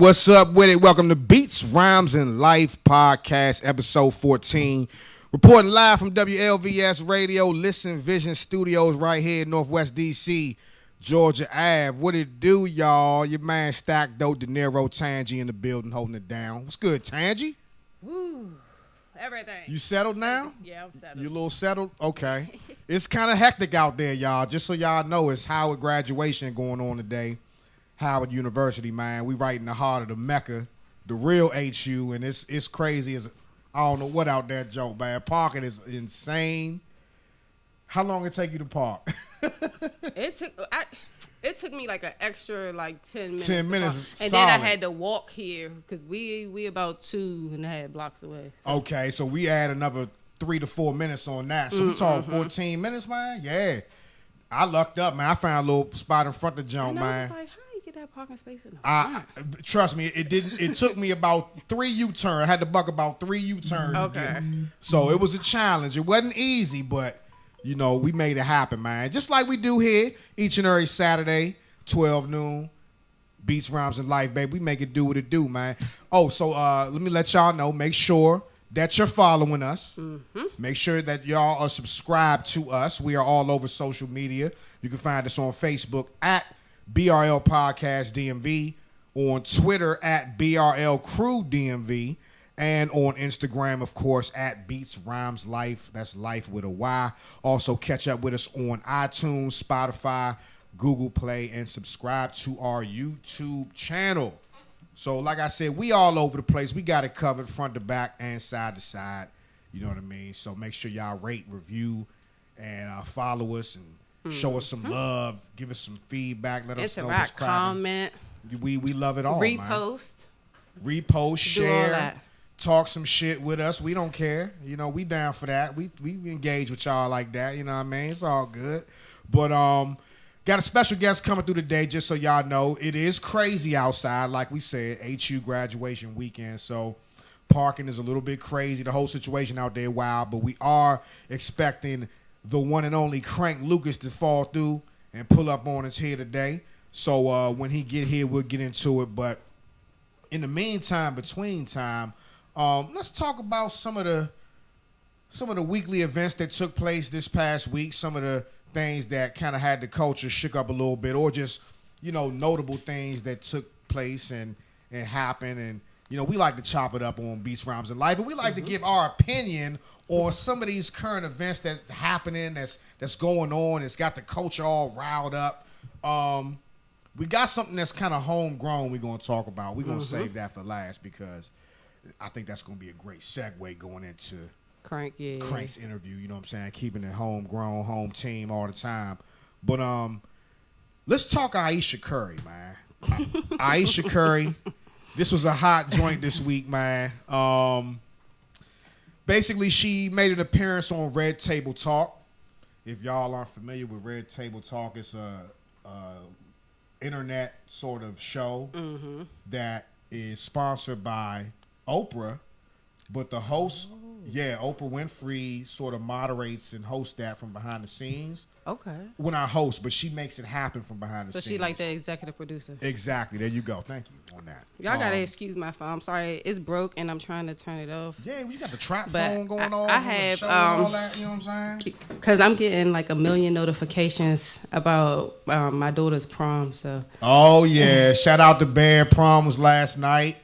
What's up with it? Welcome to Beats, Rhymes, and Life podcast, episode 14. Reporting live from WLVS Radio, Listen Vision Studios right here in Northwest D.C., Georgia Ave. What it do, y'all? Your man Stack Dope, De Niro, Tangy in the building holding it down. What's good, Tangy? Woo, everything. You settled now? Yeah, I'm settled. You a little settled? Okay. It's kind of hectic out there, y'all. Just so y'all know, it's Howard graduation going on today. Howard University, man. We right in the heart of the Mecca, the real HU, and it's crazy as I don't know what out there, Joe, man. Parking is insane. How long it take you to park? It took me like an extra 10 minutes. 10 minutes, and solid. then I had to walk here because we about 2.5 blocks away. So. Okay, so we add another 3 to 4 minutes on that. So we talking 14 minutes, man. Yeah, I lucked up, man. I found a little spot in front of the joint, man. I was like, how you get that parking space in the front? Trust me, it didn't. It took me about 3 U-turns. I had to buck about 3 U-turns. Okay. So it was a challenge. It wasn't easy, but you know we made it happen, man. Just like we do here each and every Saturday, 12 noon. Beats, Rhymes, and Life, baby. We make it do what it do, man. Oh, so let me let y'all know. Make sure that you're following us. Make sure that y'all are subscribed to us. We are all over social media. You can find us on Facebook at BRL Podcast DMV, on Twitter at BRL Crew DMV, and on Instagram, of course, at Beats Rhymes Life. That's Life with a Y. Also, catch up with us on iTunes, Spotify, Google Play, and subscribe to our YouTube channel. So, like I said, we all over the place. We got it covered front to back and side to side. You know what I mean? So make sure y'all rate, review, and follow us and show us some love. Give us some feedback. Let us know what's cracking. Comment. We love it all, repost. Man. Repost, share, all that. Talk some shit with us. We don't care. You know, we down for that. We engage with y'all like that. You know what I mean? It's all good. But got a special guest coming through today, just so y'all know. It is crazy outside, like we said, HU graduation weekend. So parking is a little bit crazy. The whole situation out there wild. But we are expecting the one and only Crank Lucas to fall through and pull up on us here today. So when he get here, we'll get into it. But in the meantime, between time, let's talk about some of the weekly events that took place this past week. Some of the things that kind of had the culture shook up a little bit, or just, you know, notable things that took place and happened. And, you know, we like to chop it up on Beats, Rhymes, and Life, and we like to give our opinion on some of these current events that's happening, that's going on. It's got the culture all riled up. We got something that's kind of homegrown we're going to talk about. We're going to save that for last because I think that's going to be a great segue going into Crank's interview. You know what I'm saying? Keeping it homegrown, home team all the time. But let's talk Aisha Curry, man. Aisha Curry. This was a hot joint this week, man. Basically, she made an appearance on Red Table Talk. If y'all aren't familiar with Red Table Talk, it's a internet sort of show that is sponsored by Oprah, but the host, Oprah Winfrey sort of moderates and hosts that from behind the scenes. Okay. Well, not host, but she makes it happen from behind the scenes. So she like the executive producer. Exactly. There you go. Thank you on that. Y'all gotta excuse my phone. I'm sorry, it's broke and I'm trying to turn it off. Yeah, you got the trap phone going on. I have show and all that. You know what I'm saying? Because I'm getting like 1 million notifications about my daughter's prom. So. Oh yeah! Shout out to Bear. Prom was last night.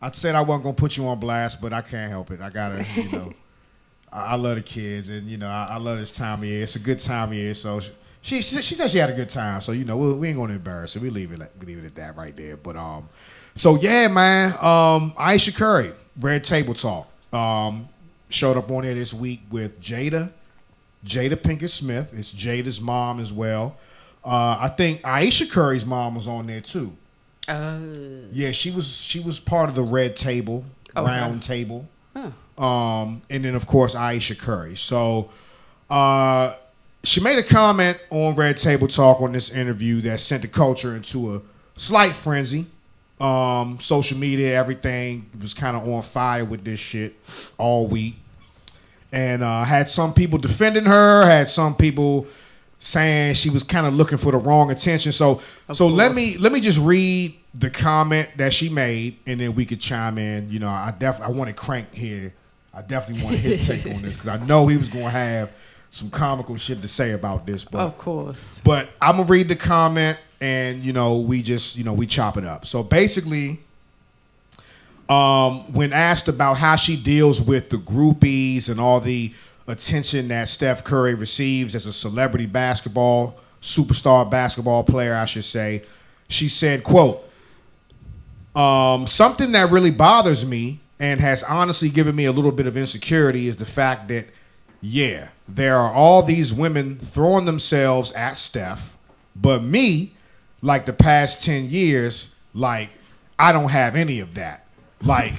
I said I wasn't gonna put you on blast, but I can't help it. I gotta, you know. I love the kids, and you know I love this time of year. It's a good time of year, so she said she had a good time. So you know we ain't gonna embarrass her. We leave it at that right there. But so yeah, man. Aisha Curry, Red Table Talk, showed up on there this week with Jada Pinkett Smith. It's Jada's mom as well. I think Aisha Curry's mom was on there too. Yeah, she was part of the Red Table, Round Table. Huh. And then, of course, Aisha Curry. So she made a comment on Red Table Talk on this interview that sent the culture into a slight frenzy. Social media, everything was kind of on fire with this shit all week. And had some people defending her, had some people saying she was kind of looking for the wrong attention. So let me just read the comment that she made, and then we could chime in. You know, I wanted Crank here. I definitely wanted his take on this because I know he was going to have some comical shit to say about this. But, of course. But I'm going to read the comment, and, you know, we just, you know, we chop it up. So basically, when asked about how she deals with the groupies and all the attention that Steph Curry receives as a celebrity superstar basketball player, I should say, she said, quote, something that really bothers me and has honestly given me a little bit of insecurity is the fact that, yeah, there are all these women throwing themselves at Steph, but me, like the past 10 years, like, I don't have any of that. Like,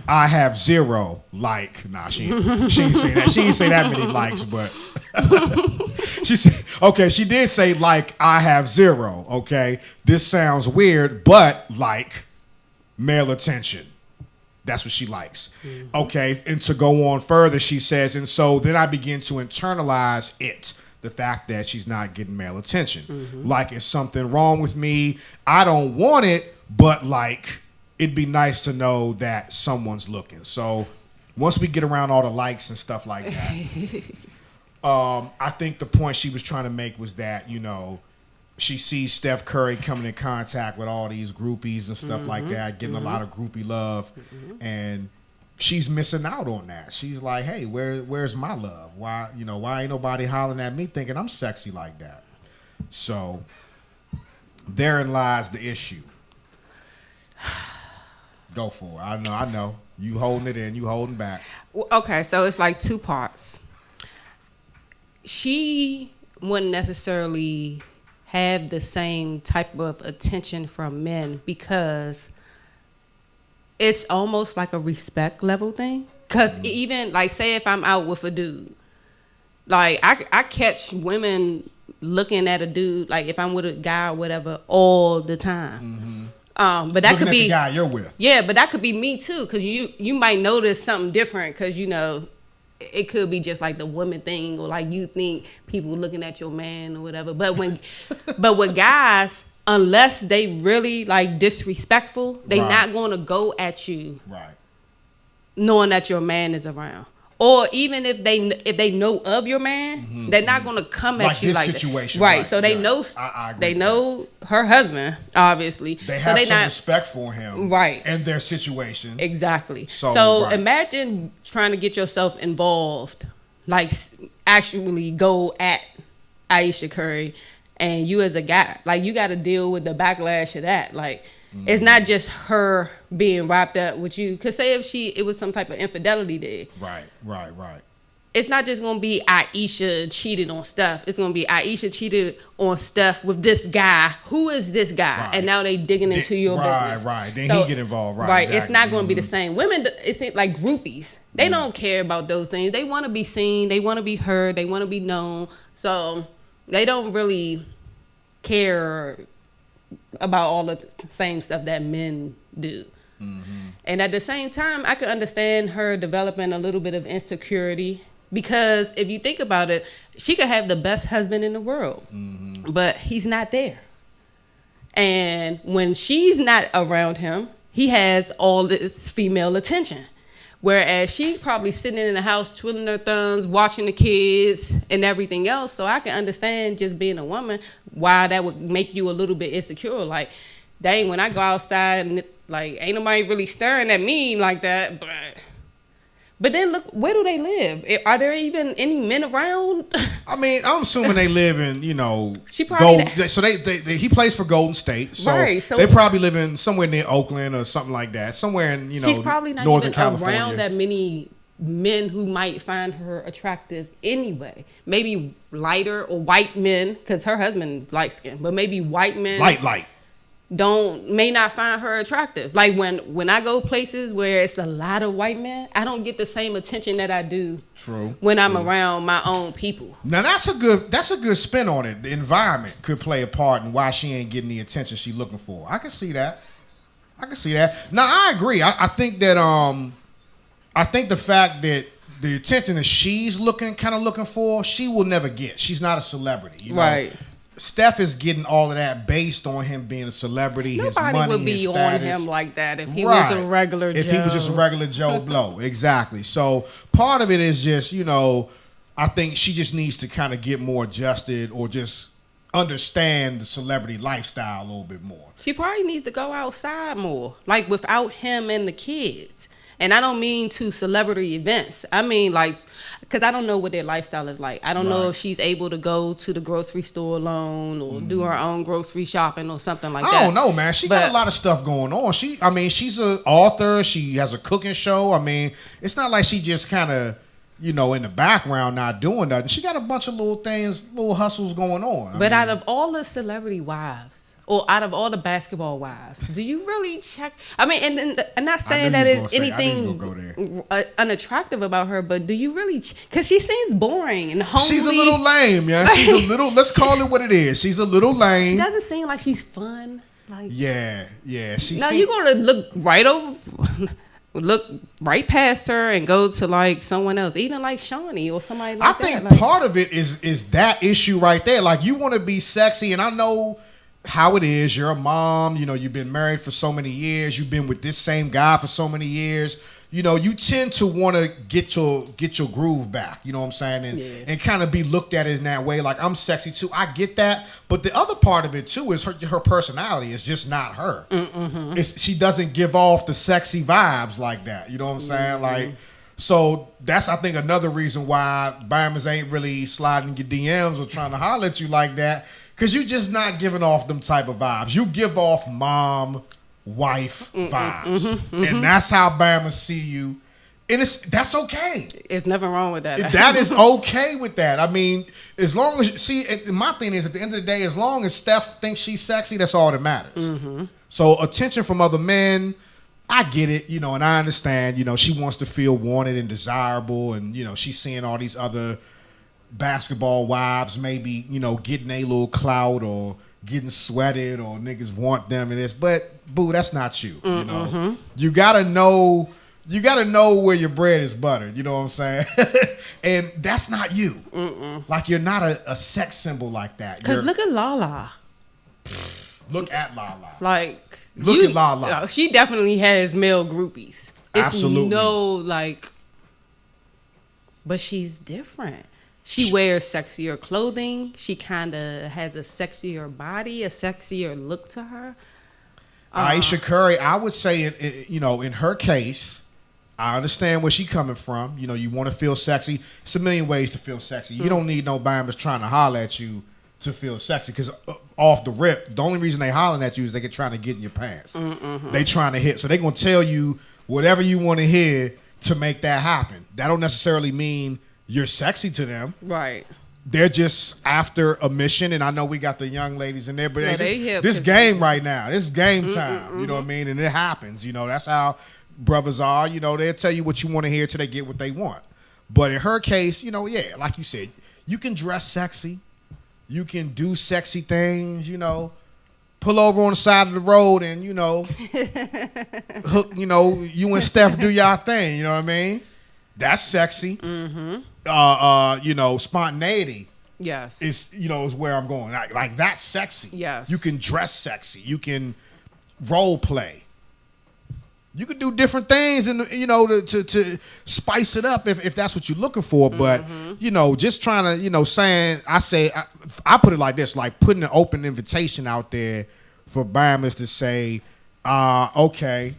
I have zero. Like, nah, she ain't say that. She didn't say that many likes, but she said, okay, she did say, like, I have zero, okay? This sounds weird, but, like, male attention. That's what she likes. Mm-hmm. Okay, and to go on further, she says, and so then I begin to internalize it, the fact that she's not getting male attention. Mm-hmm. Like, is something wrong with me? I don't want it, but, like, it'd be nice to know that someone's looking. So once we get around all the likes and stuff like that, I think the point she was trying to make was that, you know, she sees Steph Curry coming in contact with all these groupies and stuff like that, getting a lot of groupie love, and she's missing out on that. She's like, hey, where's my love? Why ain't nobody hollering at me thinking I'm sexy like that? So therein lies the issue. Go for it. I know. You holding it in, you holding back. Okay, so it's like two parts. She wouldn't necessarily have the same type of attention from men because it's almost like a respect level thing. Because even, like, say if I'm out with a dude, like, I catch women looking at a dude, like, if I'm with a guy or whatever, all the time. Mm-hmm. But that looking could be the guy you're with. Yeah, but that could be me too, because you might notice something different, because, you know, it could be just like the woman thing, or like you think people looking at your man or whatever. But with guys, unless they really like disrespectful, they not going to go at you, knowing that your man is around. Or even if they know of your man, they're not going to come at you this like situation, that. Right. So they know they know her husband, obviously. They have some respect for him, and their situation. Exactly. So imagine trying to get yourself involved, like actually go at Ayesha Curry, and you as a guy, like, you got to deal with the backlash of that, like. It's not just her being wrapped up with you. Because say if it was some type of infidelity there. Right. It's not just going to be Ayesha cheated on Steph. It's going to be Ayesha cheated on Steph with this guy. Who is this guy? Right. And now they digging into your business. Right. Then he get involved. Right. Exactly. It's not going to be the same. Women, it's like groupies. They don't care about those things. They want to be seen. They want to be heard. They want to be known. So they don't really care about all the same stuff that men do. And at the same time, I can understand her developing a little bit of insecurity, because if you think about it, she could have the best husband in the world, but he's not there. And when she's not around him, he has all this female attention. Whereas she's probably sitting in the house twiddling her thumbs, watching the kids and everything else. So I can understand, just being a woman, why that would make you a little bit insecure. Like, dang, when I go outside and like ain't nobody really staring at me like that. But then look, where do they live? Are there even any men around? I mean, I'm assuming they live in, you know, she probably so he plays for Golden State, so, so they probably live in somewhere near Oakland or something like that, somewhere in, you know, she's probably not Northern even California. Around that many men who might find her attractive anyway. Maybe lighter or white men, because her husband's light skinned, but maybe white men light may not find her attractive. Like when I go places where it's a lot of white men, I don't get the same attention that I do when I'm around my own people. Now that's a good spin on it. The environment could play a part in why she ain't getting the attention she's looking for. I can see that. Now I agree. I think that I think the fact that the attention that she's kind of looking for, she will never get. She's not a celebrity, you know? Right. Steph is getting all of that based on him being a celebrity, his money, Nobody would be his on status. him like that if he was a regular Joe. If he was just a regular Joe Blow. Exactly. So part of it is just, you know, I think she just needs to kind of get more adjusted or just understand the celebrity lifestyle a little bit more. She probably needs to go outside more, like without him and the kids. And I don't mean to celebrity events. I mean, like, because I don't know what their lifestyle is like. I don't know if she's able to go to the grocery store alone or do her own grocery shopping or something like that. I don't know, man. She got a lot of stuff going on. She's an author. She has a cooking show. I mean, it's not like she just kind of, you know, in the background not doing nothing. She got a bunch of little things, little hustles going on. But out of all the celebrity wives, or out of all the basketball wives, do you really check? I mean, and I'm not saying that it's anything unattractive about her, but do you really? Because she seems boring and homely. She's a little lame, yeah. She's a little. Let's call it what it is. She's a little lame. She doesn't seem like she's fun. Like yeah. Now you're gonna look right past her and go to like someone else, even like Shawnee or somebody like that. I think part of it is that issue right there. Like you want to be sexy, and I know how it is. You're a mom, you know, you've been married for so many years, you've been with this same guy for so many years. You know, you tend to want to get your groove back, you know what I'm saying? And kind of be looked at in that way, like I'm sexy too. I get that. But the other part of it too is her personality is just not her. She doesn't give off the sexy vibes like that. You know what I'm saying? Like, so that's, I think, another reason why Bama's ain't really sliding your DMs or trying to holler at you like that. Because you're just not giving off them type of vibes. You give off mom, wife vibes. And that's how Bama see you. And that's okay. It's nothing wrong with that. That is okay with that. I mean, as long as, my thing is, at the end of the day, as long as Steph thinks she's sexy, that's all that matters. So attention from other men, I get it, you know, and I understand, you know, she wants to feel wanted and desirable. And, you know, she's seeing all these other basketball wives maybe, you know, getting a little clout or getting sweated or niggas want them and this, but boo, that's not you. You know, you gotta know where your bread is buttered. You know what I'm saying? And that's not you. Like you're not a sex symbol like that. Cause look at Lala. Look at Lala. Like look at Lala. She definitely has male groupies. It's Absolutely. But she's different. She wears sexier clothing. She kind of has a sexier body, a sexier look to her. Aisha Curry, I would say, you know, in her case, I understand where she's coming from. You know, you want to feel sexy. It's a million ways to feel sexy. You don't need no Bama's trying to holler at you to feel sexy, because off the rip, the only reason they hollering at you is they get trying to get in your pants. They trying to hit. So they going to tell you whatever you want to hear to make that happen. That don't necessarily mean you're sexy to them. Right. They're just after a mission, and I know we got the young ladies in there, but Yeah, this game right now, this game time, you know what I mean? And it happens, you know, that's how brothers are, you know, they'll tell you what you want to hear till they get what they want. But in her case, you know, yeah, like you said, you can dress sexy, you can do sexy things, you know, pull over on the side of the road and, you know, hook, you know, you and Steph do y'all thing, you know what I mean? That's sexy. You know, spontaneity. Yes. Is, you know, is where I'm going. Like that's sexy. Yes. You can dress sexy. You can role play. You can do different things, and you know, to spice it up if that's what you're looking for. But you know, just trying to, you know, I put it like this, like putting an open invitation out there for Bammers to say, okay,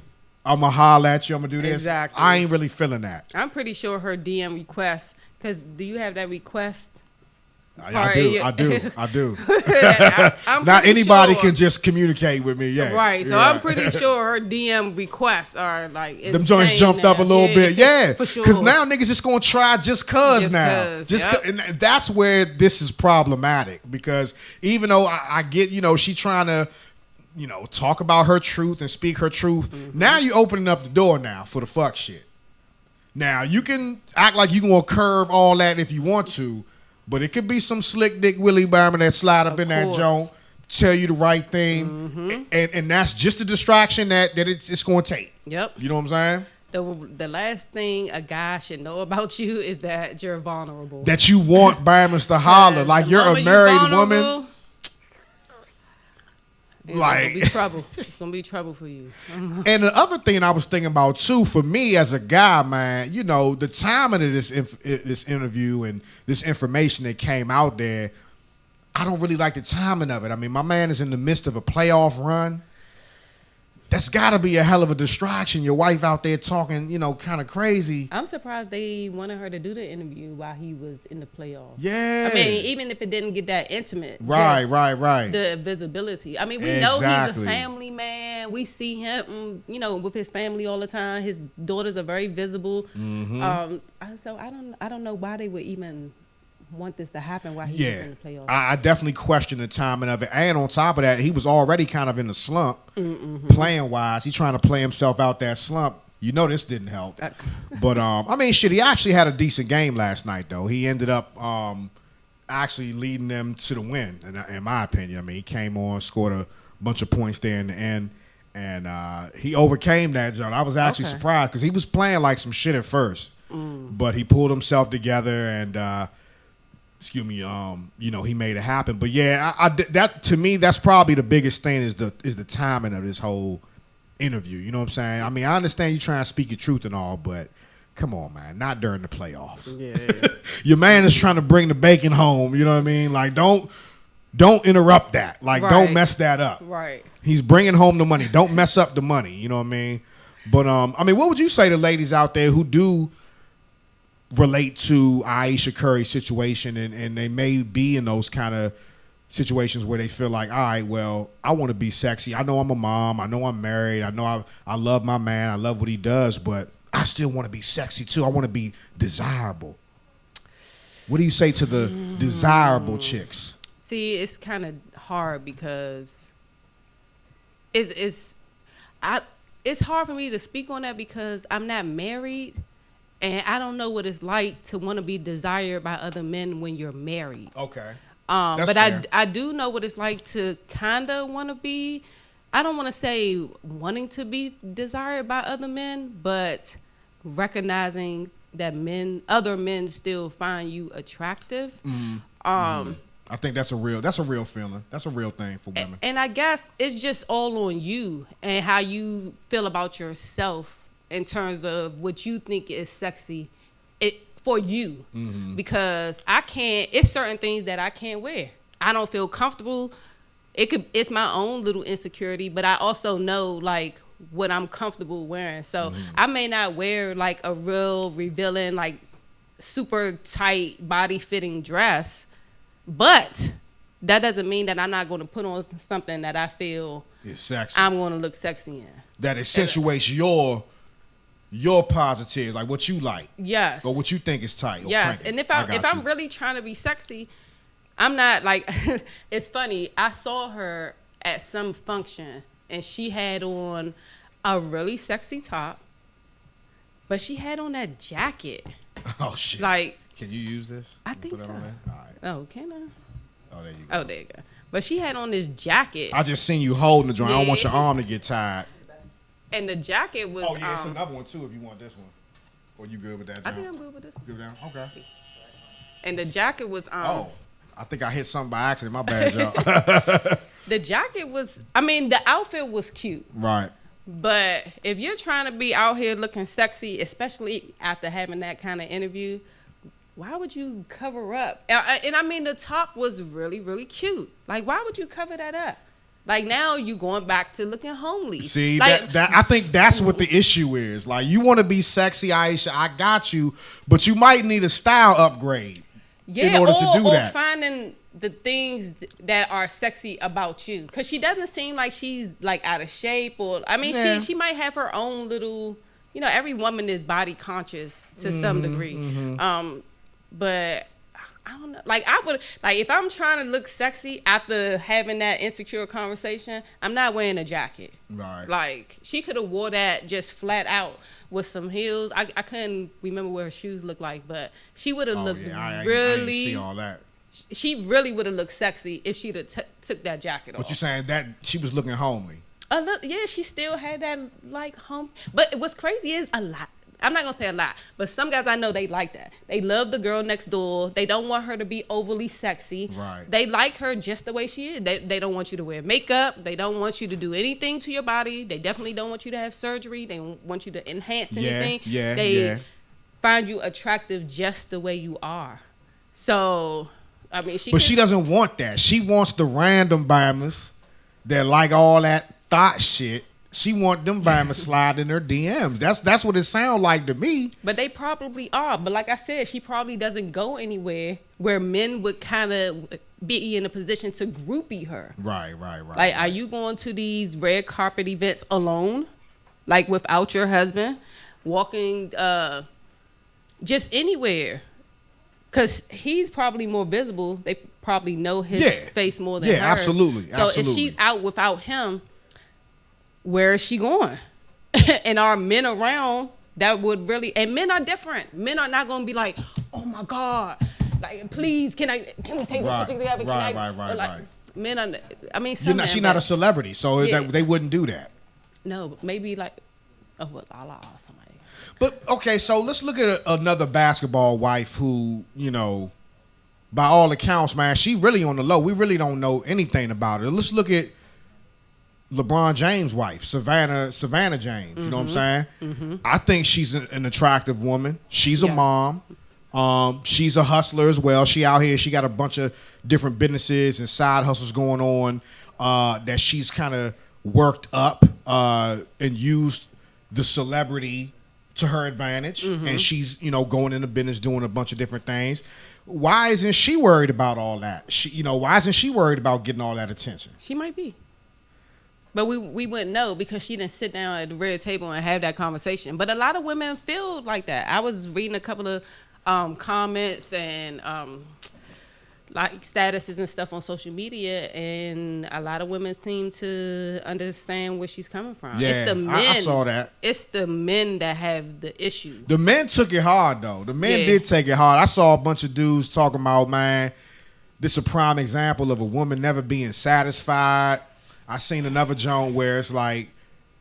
I'm gonna holler at you, I'm gonna do this. Exactly. I ain't really feeling that. I'm pretty sure her DM request, because do you have that request? I do. I'm Not anybody sure. can just communicate with me. Yeah, Right. So I'm pretty sure her DM requests are like them joints jumped up a little bit. Yeah, for sure. Because now niggas just gonna try just cause now. And that's where this is problematic, because even though I get, you know, she trying to, you know, talk about her truth and speak her truth. Now you opening up the door now for the fuck shit. Now you can act like you gonna curve all that if you want to. But it could be some slick dick Willie Bama that slide up in that joint, tell you the right thing, and that's just a distraction that it's going to take. Yep. You know what I'm saying? The last thing a guy should know about you is that you're vulnerable. That you want Bama's to holler. Like, you're a married woman. It's gonna be trouble. It's gonna be trouble for you. And the other thing I was thinking about too, for me as a guy, man, you know, the timing of this interview and this information that came out there, I don't really like the timing of it. I mean, my man is in the midst of a playoff run. That's got to be a hell of a distraction. Your wife out there talking, you know, kind of crazy. I'm surprised they wanted her to do the interview while he was in the playoffs. Yeah. I mean, even if it didn't get that intimate. Right. The visibility. I mean, we know he's a family man. We see him, you know, with his family all the time. His daughters are very visible. Mm-hmm. So I don't know why they would even want this to happen while he was in the playoffs. I definitely question the timing of it. And on top of that, he was already kind of in the slump, playing wise. He's trying to play himself out that slump. You know this didn't help. But, I mean, shit, he actually had a decent game last night, though. He ended up actually leading them to the win, in my opinion. I mean, he came on, scored a bunch of points there in the end, and he overcame that, John. I was actually surprised because he was playing like some shit at first. But he pulled himself together and you know, he made it happen. But yeah, that to me, that's probably the biggest thing is the timing of this whole interview. You know what I'm saying? I mean, I understand you trying to speak your truth and all, but come on, man, not during the playoffs. Yeah. Your man is trying to bring the bacon home. You know what I mean? Like, don't interrupt that. Like, don't mess that up. Right. He's bringing home the money. Don't mess up the money. You know what I mean? But I mean, what would you say to ladies out there who do relate to Aisha Curry's situation and they may be in those kind of situations where they feel like, all right, well, I want to be sexy. I know I'm a mom. I know I'm married. I know I love my man. I love what he does, but I still want to be sexy too. I want to be desirable. What do you say to the desirable chicks? See, it's kind of hard because it's hard for me to speak on that because I'm not married. And I don't know what it's like to want to be desired by other men when you're married. Okay. But I do know what it's like to kind of want to be, I don't want to say wanting to be desired by other men, but recognizing that other men still find you attractive. I think that's a real feeling. That's a real thing for women. And I guess it's just all on you and how you feel about yourself in terms of what you think is sexy for you. Because it's certain things that I can't wear. I don't feel comfortable. It's my own little insecurity, but I also know like what I'm comfortable wearing. So I may not wear like a real revealing, like super tight body fitting dress, but that doesn't mean that I'm not going to put on something that I feel it's sexy. I'm going to look sexy in. That accentuates your positive, like what you like. Yes. Or what you think is tight. Yes. And if I'm really trying to be sexy, I'm not like it's funny. I saw her at some function and she had on a really sexy top, but she had on that jacket. Oh shit. Like, can you use this? I think so. All right. Oh, can I? Oh, there you go. Oh, there you go. But she had on this jacket. I just seen you holding the joint. I don't want your arm to get tired. And the jacket was. Oh yeah, it's another one too. If you want this one, or you good with that? I think I'm good with this one. Good with that? Okay. And the jacket was. Oh, I think I hit something by accident. My bad, y'all. The jacket was. I mean, the outfit was cute. Right. But if you're trying to be out here looking sexy, especially after having that kind of interview, why would you cover up? And I mean, the top was really, really cute. Like, why would you cover that up? Like, now you going back to looking homely. See, like, that I think that's what the issue is. Like, you want to be sexy, Aisha, I got you, but you might need a style upgrade in order to do that. Or finding the things that are sexy about you. Because she doesn't seem like she's, like, out of shape. Or I mean, she might have her own little, you know, every woman is body conscious to some degree. But I don't know. Like, I would, like, if I'm trying to look sexy after having that insecure conversation, I'm not wearing a jacket. Right. Like, she could have wore that just flat out with some heels. I couldn't remember what her shoes looked like, but she would have looked really. I didn't see all that. She really would have looked sexy if she'd have took that jacket off. But you're saying that she was looking homely. Yeah, she still had that like hump. But what's crazy is a lot. I'm not gonna say a lot, but some guys I know, they like that. They love the girl next door. They don't want her to be overly sexy. Right. They like her just the way she is. They don't want you to wear makeup. They don't want you to do anything to your body. They definitely don't want you to have surgery. They want you to enhance anything. They find you attractive just the way you are. So, I mean, she doesn't want that. She wants the random bammers that like all that thought shit. She want them bammers slide in her DMs. That's what it sounds like to me. But they probably are. But like I said, she probably doesn't go anywhere where men would kind of be in a position to groupie her. Right. Like, are you going to these red carpet events alone? Like, without your husband? Walking just anywhere? Because he's probably more visible. They probably know his face more than hers. Yeah, absolutely. So if she's out without him, where is she going? And are men around that would really, and men are different. Men are not going to be like, oh my God, like, please, can we take this picture together? Right. Men are, I mean, she's not a celebrity, so they wouldn't do that. No, but maybe like, Lala or somebody. But, okay, so let's look at another basketball wife who, by all accounts, man, she really on the low. We really don't know anything about her. Let's look at LeBron James' wife, Savannah James. You know what I'm saying? Mm-hmm. I think she's an attractive woman. She's a mom. She's a hustler as well. She out here. She got a bunch of different businesses and side hustles going on that she's kind of worked up and used the celebrity to her advantage. Mm-hmm. And she's, going into business, doing a bunch of different things. Why isn't she worried about all that? Why isn't she worried about getting all that attention? She might be. But we wouldn't know because she didn't sit down at the red table and have that conversation. But a lot of women feel like that. I was reading a couple of comments and like statuses and stuff on social media, and a lot of women seem to understand where she's coming from. Yeah, it's the men. I saw that. It's the men that have the issue. The men took it hard, though. The men did take it hard. I saw a bunch of dudes talking about, man, this is a prime example of a woman never being satisfied. I seen another joint where it's like,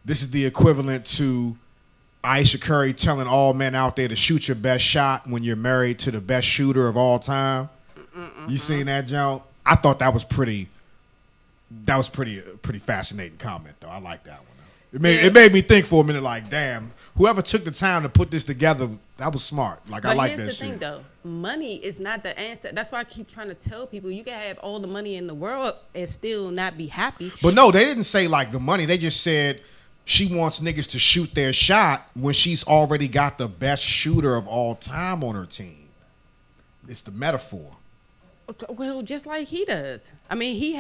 this is the equivalent to Aisha Curry telling all men out there to shoot your best shot when you're married to the best shooter of all time. You seen that joint? I thought that was pretty fascinating comment, though. I like that one. It made me think for a minute, like, damn, whoever took the time to put this together, that was smart. Like, I like that shit. But here's the thing, though. Money is not the answer. That's why I keep trying to tell people you can have all the money in the world and still not be happy. But no, they didn't say, like, the money. They just said she wants niggas to shoot their shot when she's already got the best shooter of all time on her team. It's the metaphor. Well, just like he does. I mean, he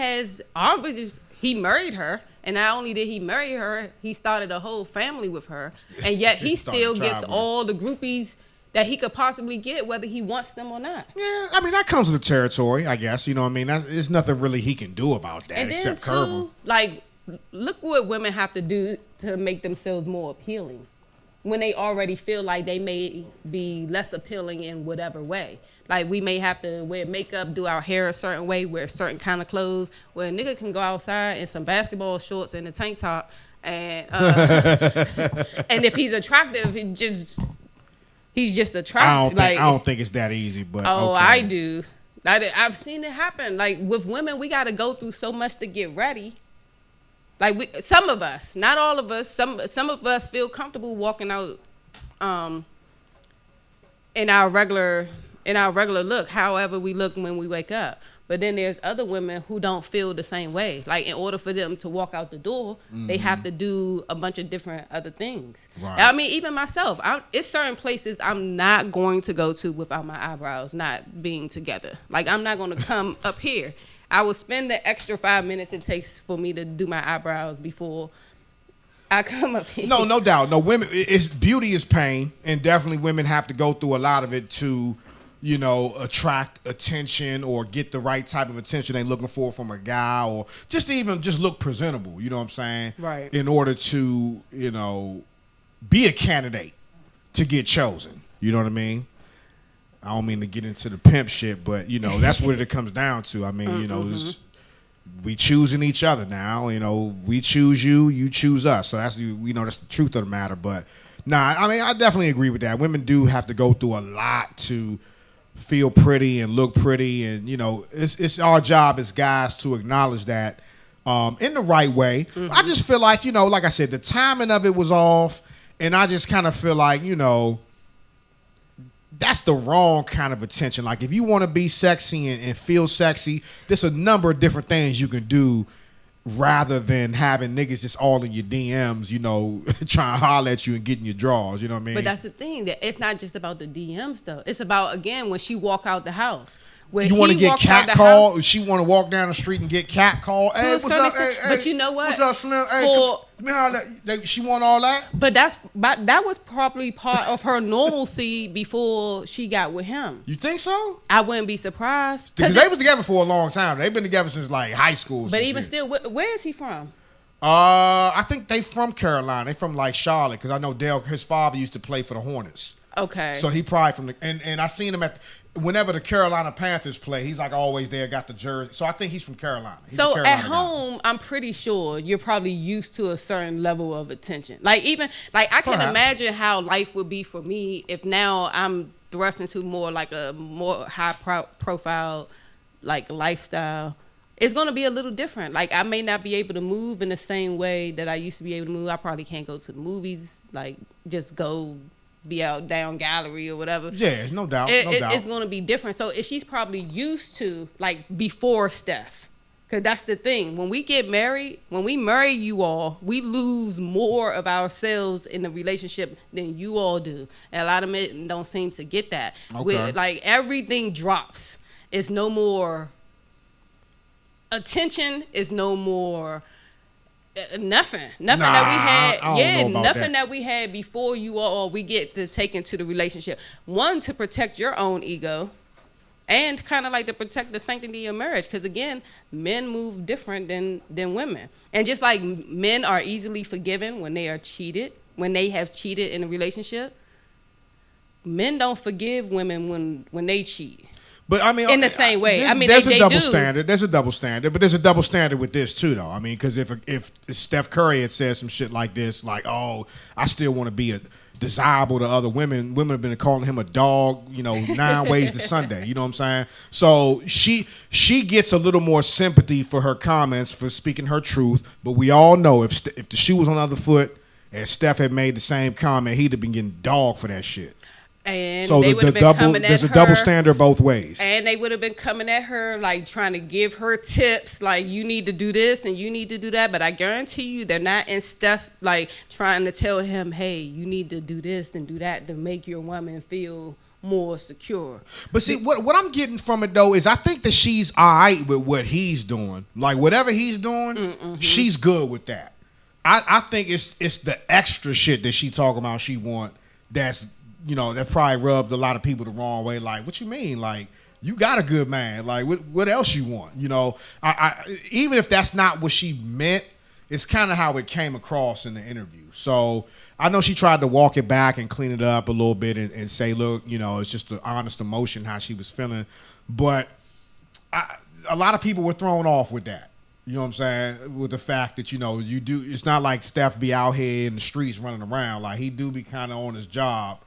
married her, and not only did he marry her, he started a whole family with her, and yet he still gets all the groupies that he could possibly get, whether he wants them or not. Yeah, I mean, that comes with the territory, I guess. You know what I mean? There's nothing really he can do about that and except then curve him. Like, look what women have to do to make themselves more appealing when they already feel like they may be less appealing in whatever way. Like, we may have to wear makeup, do our hair a certain way, wear certain kind of clothes, where a nigga can go outside in some basketball shorts and a tank top, and and if he's attractive, he's just attractive. I don't think it's that easy, but okay. I do. I've seen it happen. Like, with women, we got to go through so much to get ready. Like, some of us, not all of us, some of us feel comfortable walking out in our regular look, however we look when we wake up. But then there's other women who don't feel the same way. Like, in order for them to walk out the door, they have to do a bunch of different other things. Right. I mean, even myself, it's certain places I'm not going to go to without my eyebrows not being together. Like, I'm not going to come up here. I will spend the extra 5 minutes it takes for me to do my eyebrows before I come up here. No doubt. No, women, beauty is pain, and definitely women have to go through a lot of it to, attract attention or get the right type of attention they're looking for from a guy, or just look presentable, you know what I'm saying? Right. In order to, be a candidate to get chosen. You know what I mean? I don't mean to get into the pimp shit, but, that's what it comes down to. I mean, we choosing each other now. You know, we choose you, you choose us. So that's that's the truth of the matter. But nah, I mean, I definitely agree with that. Women do have to go through a lot to feel pretty and look pretty, and it's our job as guys to acknowledge that in the right way. Mm-hmm. I just feel like like I said, the timing of it was off, and I just kind of feel like that's the wrong kind of attention. Like, if you want to be sexy and feel sexy, there's a number of different things you can do rather than having niggas just all in your DMs, trying to holler at you and getting your draws. You know what I mean? But that's the thing, that it's not just about the DMs though. It's about, again, when she walk out the house. When you want to get catcalled? She want to walk down the street and get catcalled? Hey, what's up? Hey, but you know what? What's up, Slim? Hey, she want all that? But that was probably part of her normalcy before she got with him. You think so? I wouldn't be surprised. Because they was together for a long time. They've been together since like high school. But even still, where is he from? I think they from Carolina. They from like Charlotte, because I know his father used to play for the Hornets. Okay. So he probably from and I seen him whenever the Carolina Panthers play, he's like always there, got the jersey. So I think he's from Carolina. So at home, I'm pretty sure you're probably used to a certain level of attention. Like I can imagine how life would be for me if now I'm thrust into more like a more high profile like lifestyle. It's going to be a little different. Like, I may not be able to move in the same way that I used to be able to move. I probably can't go to the movies, like just go be out down gallery or whatever. Yeah, no doubt. It's going to be different. So she's probably used to, like, before Steph. Because that's the thing. When we get married, when we marry you all, we lose more of ourselves in the relationship than you all do. And a lot of men don't seem to get that. Okay. Like, everything drops. It's no more attention, is no more nothing that we had. Nothing that we had before you all we get to take into the relationship. One, to protect your own ego, and kind of like to protect the sanctity of marriage, because again, men move different than women. And just like men are easily forgiven when they have cheated in a relationship, men don't forgive women when they cheat. But I mean, in the same way, there's a double standard. There's a double standard, but there's a double standard with this too, though. I mean, because if Steph Curry had said some shit like this, like, "Oh, I still want to be desirable to other women," women have been calling him a dog, 9 ways to Sunday. You know what I'm saying? So she gets a little more sympathy for her comments, for speaking her truth. But we all know if the shoe was on the other foot and Steph had made the same comment, he'd have been getting dogged for that shit. And so they would have been coming at her. There's a double standard both ways. And they would have been coming at her, like, trying to give her tips, like, you need to do this and you need to do that. But I guarantee you they're not in Steph, like, trying to tell him, hey, you need to do this and do that to make your woman feel more secure. But see, what I'm getting from it, though, is I think that she's all right with what he's doing. Like, whatever he's doing, she's good with that. I think it's the extra shit that she talking about she want that's... that probably rubbed a lot of people the wrong way. Like, what you mean? Like, you got a good man. Like, what else you want? I even if that's not what she meant, it's kind of how it came across in the interview. So I know she tried to walk it back and clean it up a little bit and say, look, it's just the honest emotion how she was feeling. But a lot of people were thrown off with that. You know what I'm saying? With the fact that, you do, it's not like Steph be out here in the streets running around. Like, he do be kind of on his job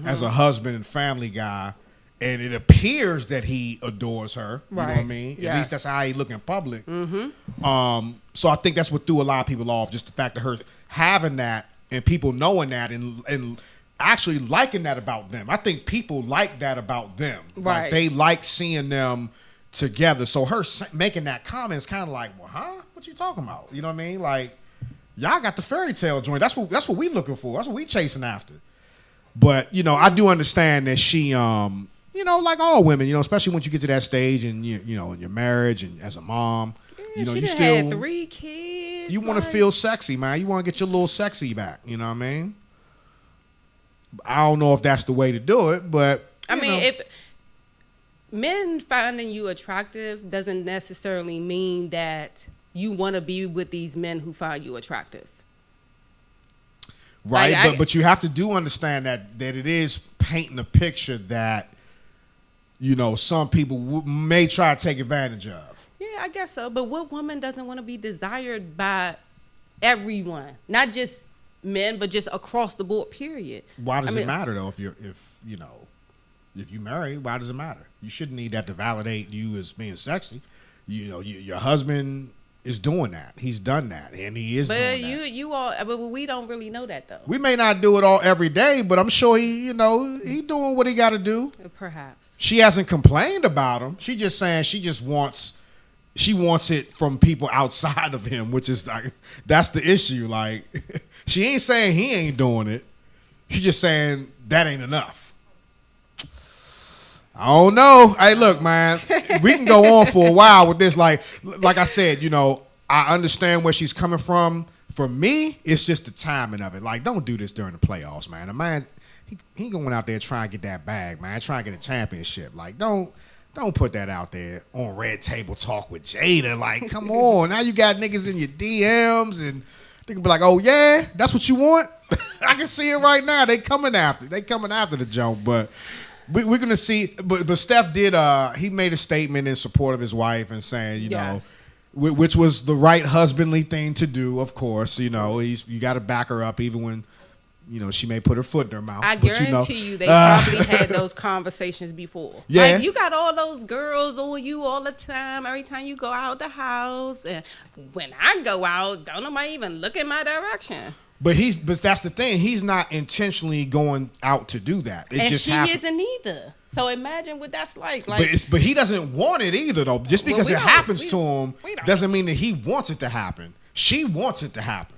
as a husband and family guy. And it appears that he adores her. You know what I mean? Yes. At least that's how he look in public. So I think that's what threw a lot of people off. Just the fact of her having that and people knowing that and actually liking that about them. I think people like that about them. Right. Like, they like seeing them together. So her making that comment is kind of like, well, huh? What you talking about? You know what I mean? Like, y'all got the fairy tale joint. That's what we looking for. That's what we chasing after. But, I do understand that she, like all women, especially once you get to that stage and in your marriage and as a mom, she you still had 3 kids. You want to feel sexy, man. You want to get your little sexy back. You know what I mean? I don't know if that's the way to do it, but if men finding you attractive doesn't necessarily mean that you want to be with these men who find you attractive. Right, like, but you have to understand that it is painting a picture that, some people may try to take advantage of. Yeah, I guess so. But what woman doesn't want to be desired by everyone? Not just men, but just across the board, period. Why does it matter though? If you marry, why does it matter? You shouldn't need that to validate you as being sexy. Your husband is doing that. He's done that, and he is doing that. But we don't really know that though. We may not do it all every day, but I'm sure he doing what he got to do. Perhaps. She hasn't complained about him. She just saying she wants it from people outside of him, which is like, that's the issue. Like, she ain't saying he ain't doing it. She's just saying that ain't enough. I don't know. Hey, look, man, we can go on for a while with this. Like I said, I understand where she's coming from. For me, it's just the timing of it. Like, don't do this during the playoffs, man. The man, he going out there trying to get that bag, man. Trying to get a championship. Like, don't put that out there on Red Table Talk with Jada. Like, come on. Now you got niggas in your DMs and they can be like, oh, yeah, that's what you want? I can see it right now. They coming after the joke, but we're going to see. But Steph did, he made a statement in support of his wife and saying, yes. Which was the right husbandly thing to do, of course. You got to back her up even when, she may put her foot in her mouth. I guarantee you they probably had those conversations before. Yeah. Like, you got all those girls on you all the time, every time you go out the house. And when I go out, don't nobody even look in my direction. But that's the thing. He's not intentionally going out to do that. It just happens. Isn't either. So imagine what that's like. But he doesn't want it either, though. Just because it happens to him doesn't mean that he wants it to happen. She wants it to happen.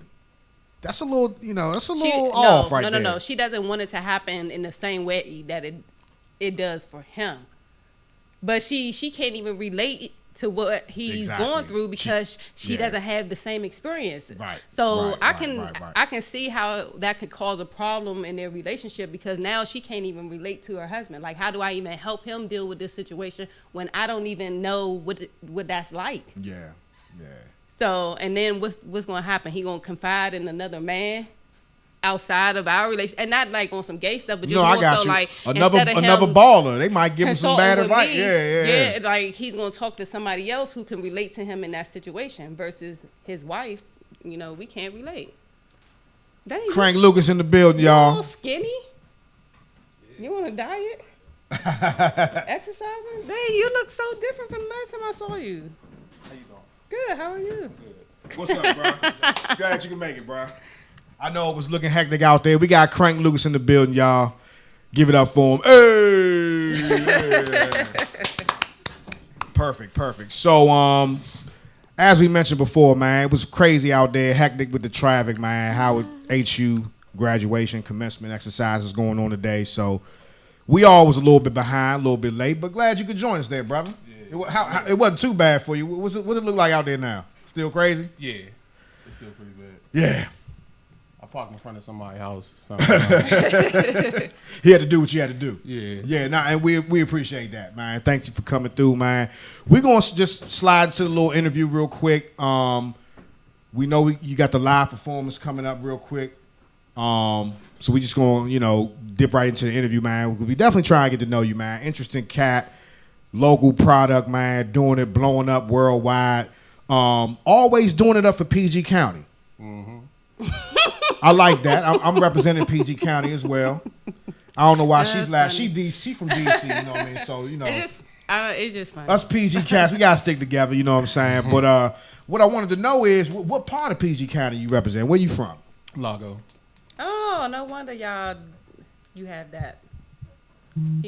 That's a little, off right there. No. She doesn't want it to happen in the same way that it does for him. But she can't even relate to what he's going through because she doesn't have the same experiences. Right. So I can see how that could cause a problem in their relationship because now she can't even relate to her husband. Like, how do I even help him deal with this situation when I don't even know what that's like? Yeah. So, and then what's going to happen? He going to confide in another man outside of our relationship, and not like on some gay stuff, but just more so like another baller. They might give him some bad advice. Yeah. Like he's going to talk to somebody else who can relate to him in that situation versus his wife. We can't relate. Dang, Crank Lucas in the building, y'all. You a little skinny? You want to diet? Exercising? Dang, you look so different from the last time I saw you. How you doing? Good. How are you? Good. What's up, bro? Glad you can make it, bro. I know it was looking hectic out there. We got Crank Lucas in the building, y'all. Give it up for him. Hey! Perfect. So, as we mentioned before, man, it was crazy out there, hectic with the traffic, man. Howard HU graduation, commencement exercises going on today. So, we all was a little bit behind, a little bit late, but glad you could join us there, brother. Yeah. It wasn't too bad for you. What does it look like out there now? Still crazy? Yeah, it's still pretty bad. Yeah. I parked in front of somebody's house. He had to do what you had to do. Yeah. And we appreciate that, man. Thank you for coming through, man. We're going to just slide into the little interview real quick. We know you got the live performance coming up real quick. So we just going to, dip right into the interview, man. We definitely try to get to know you, man. Interesting cat, local product, man. Doing it, blowing up worldwide. Always doing it up for PG County. Mm-hmm. I like that. I'm representing PG County as well. I don't know why she's laughing. She from DC, you know what I mean? So, it's just funny. Us PG cats, we gotta stick together, you know what I'm saying? But what I wanted to know is what part of PG County you represent? Where you from? Largo. Oh, no wonder you have that.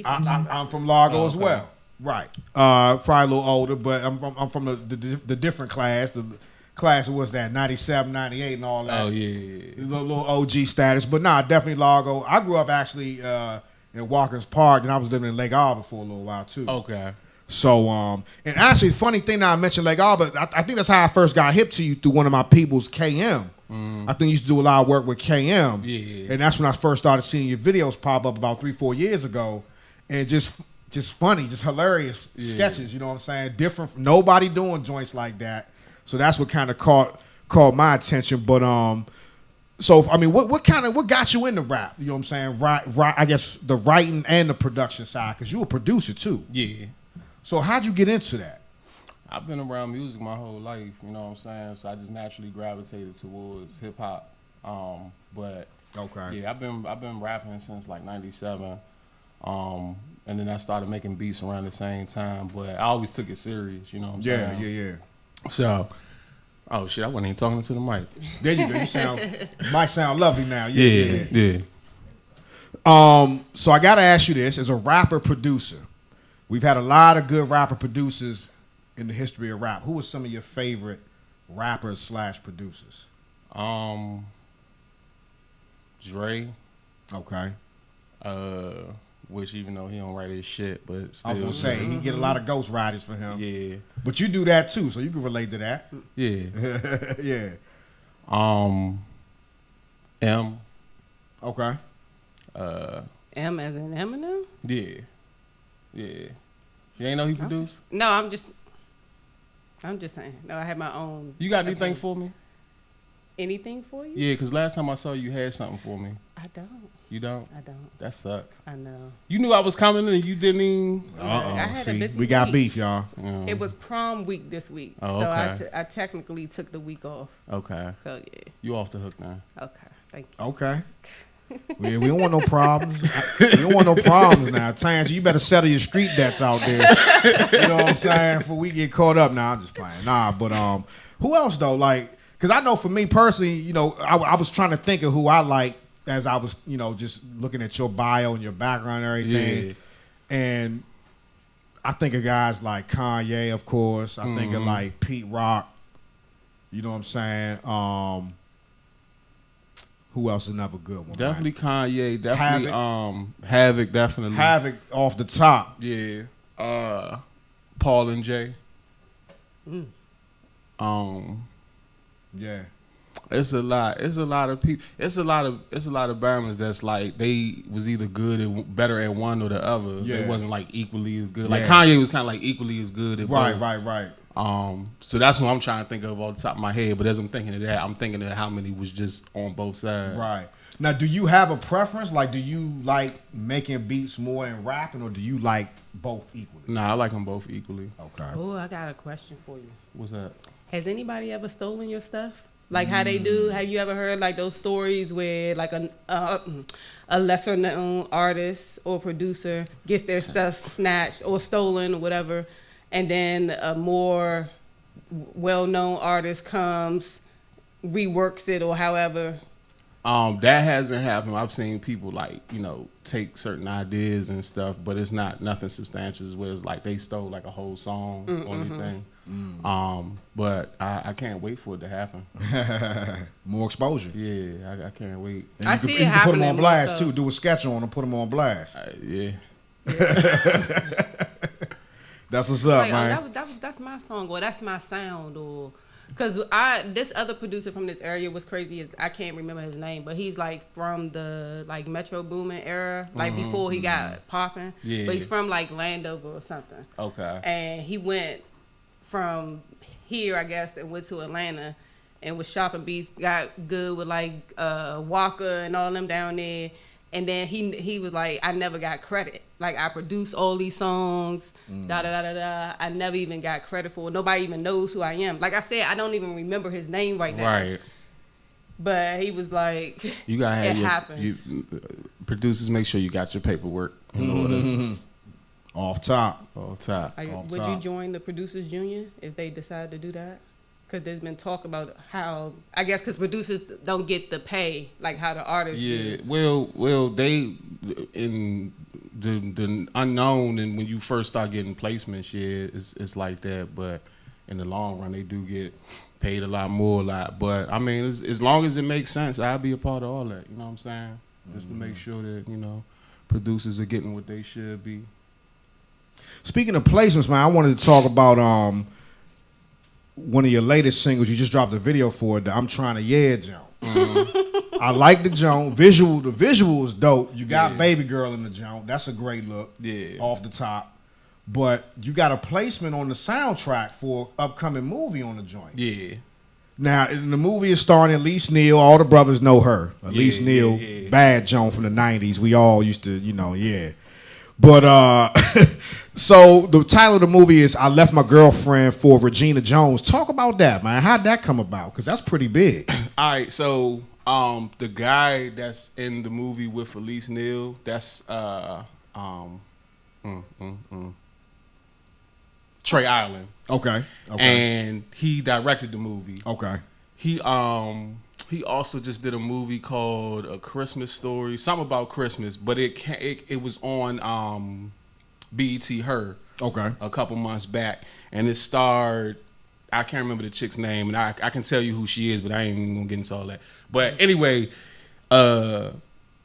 I'm from Largo as well. Right. Probably a little older, but I'm from the different class. The class was that 97, 98 and all that. Oh, yeah. Little OG status. But definitely Largo. I grew up actually in Walker's Park, and I was living in Lake Arbor for a little while, too. Okay. So, and actually, the funny thing that I mentioned Lake Arbor, I think that's how I first got hip to you through one of my people's, KM. I think you used to do a lot of work with KM. Yeah. And that's when I first started seeing your videos pop up about 3-4 years ago. And just funny, just hilarious sketches, you know what I'm saying? Different, nobody doing joints like that. So that's what kind of caught my attention. But so I mean, what got you into rap? You know what I'm saying? Right. I guess the writing and the production side, because you a producer too. Yeah. So how'd you get into that? I've been around music my whole life, you know what I'm saying? So I just naturally gravitated towards hip hop. But Okay. yeah, I've been rapping since like '97. And then I started making beats around the same time, but I always took it serious, you know what I'm Yeah, saying? yeah. So, oh shit, I wasn't even talking to the mic. There you go. You might sound lovely now. Yeah. So I gotta ask you this: as a rapper producer, we've had a lot of good rapper producers in the history of rap. Who are some of your favorite rappers / producers? Dre, Okay. which even though he don't write his shit, but still. I was gonna say he get a lot of ghost riders for him. Yeah. But you do that too, so you can relate to that. Yeah. Yeah. M. Okay. M as in Eminem? Yeah. Yeah. You ain't know he produced? No, I'm just saying. No, I have my own. You got anything opinion. for me? Anything for you? Yeah, because last time I saw you had something for me. I don't. You don't? I don't. That sucks. I know. You knew I was coming and you didn't even. I had a See, busy we got week. beef, y'all. It was prom week this week, Oh, so okay. I technically took the week off. Okay. So yeah. You off the hook now. Okay. Thank you. Okay. We don't want no problems. We don't want no problems now. Tanya, you better settle your street debts out there. You know what I'm saying? Before we get caught up. Nah, I'm just playing. Nah, but who else though? Like, because I know for me personally, you know, I was trying to think of who I like as I was, you know, just looking at your bio and your background and everything. Yeah. And I think of guys like Kanye, of course. I think of like Pete Rock. You know what I'm saying? Who else is another good one? Definitely Like, Kanye. Definitely Havoc. Definitely. Havoc off the top. Yeah. Paul and Jay. Yeah. It's a lot. It's a lot of people. It's a lot of Bama's that's like they was either good and better at one or the other. Yeah. It wasn't like equally as good. Like Yeah. Kanye was kind of like equally as good at Right, both. right. So that's what I'm trying to think of off the top of my head. But as I'm thinking of that, I'm thinking of how many was just on both sides. Right. Now, do you have a preference? Like, do you like making beats more than rapping, or do you like both equally? Nah, I like them both equally. Okay. Oh, I got a question for you. What's that? Has anybody ever stolen your stuff? Like how they do? Have you ever heard like those stories where like a lesser known artist or producer gets their stuff snatched or stolen or whatever, and then a more well known artist comes, reworks it or however? That hasn't happened. I've seen people like, you know, take certain ideas and stuff, but it's not nothing substantial. Where it's like they stole like a whole song or anything. But I can't wait for it to happen. More exposure. Yeah, I can't wait. And I you see can, it you can put them happening on blast more so. too. Do a sketch on them, put them on blast. Yeah. That's what's up, Like, man. that's my song or that's my sound or because this other producer from this area was crazy as I can't remember his name, but he's like from the like Metro Boomin era, like before he got popping. Yeah. But he's from like Landover or something. Okay. And he went from here, I guess, and went to Atlanta and was shopping beats, got good with like Walker and all them down there. And then he was like, I never got credit. Like I produced all these songs, da da da da da. I never even got credit for it. Nobody even knows who I am. Like I said, I don't even remember his name right now. Right. But he was like, You gotta have it your happens. producers. Make sure you got your paperwork in order. Off top. Off top. Off Would you top. join the producers union if they decide to do that? Because there's been talk about how, I guess, because producers don't get the pay like how the artists Yeah, do. well, they in the unknown, and when you first start getting placements, yeah, it's like that. But in the long run, they do get paid a lot more, But I mean, as long as it makes sense, I'll be a part of all that. You know what I'm saying? Just to make sure that producers are getting what they should be. Speaking of placements, man, I wanted to talk about one of your latest singles. You just dropped a video for it. I'm Trying to Yeah Joint. I like the joint. The visual is dope. You got Baby Girl in the joint. That's a great look. Yeah. Off the top. But you got a placement on the soundtrack for an upcoming movie on the joint. Yeah. Now, in the movie is starring Elise Neal. All the brothers know her. Elise Neal, bad joint from the 90s. We all used to, yeah. But so the title of the movie is "I Left My Girlfriend for Regina Jones." Talk about that, man. How'd that come about? Because that's pretty big. All right, so the guy that's in the movie with Felice Neal, that's Trey Ireland. Okay. And he directed the movie. Okay. He also just did a movie called A Christmas Story, something about Christmas, but it was on BET Her. Okay. A couple months back, and it starred, I can't remember the chick's name, and I can tell you who she is, but I ain't even gonna get into all that. But anyway, yeah,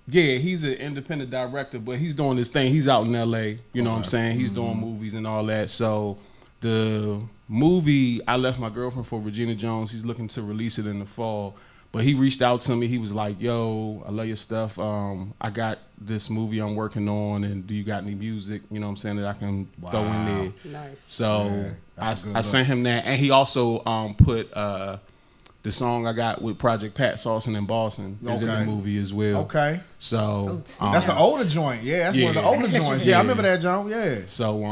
he's an independent director, but he's doing this thing. He's out in LA, you know what I'm saying? He's doing movies and all that. So the movie I Left My Girlfriend for Regina Jones, he's looking to release it in the fall. But he reached out to me. He was like, "Yo, I love your stuff. I got this movie I'm working on, and do you got any music, you know what I'm saying, that I can throw in there?" Nice. So I sent him that. And he also put the song I got with Project Pat, Saucin' and Boston, is in the movie as well. Okay. So that's the older joint. Yeah, that's one of the older joints. Yeah, I remember that joint. Yeah. So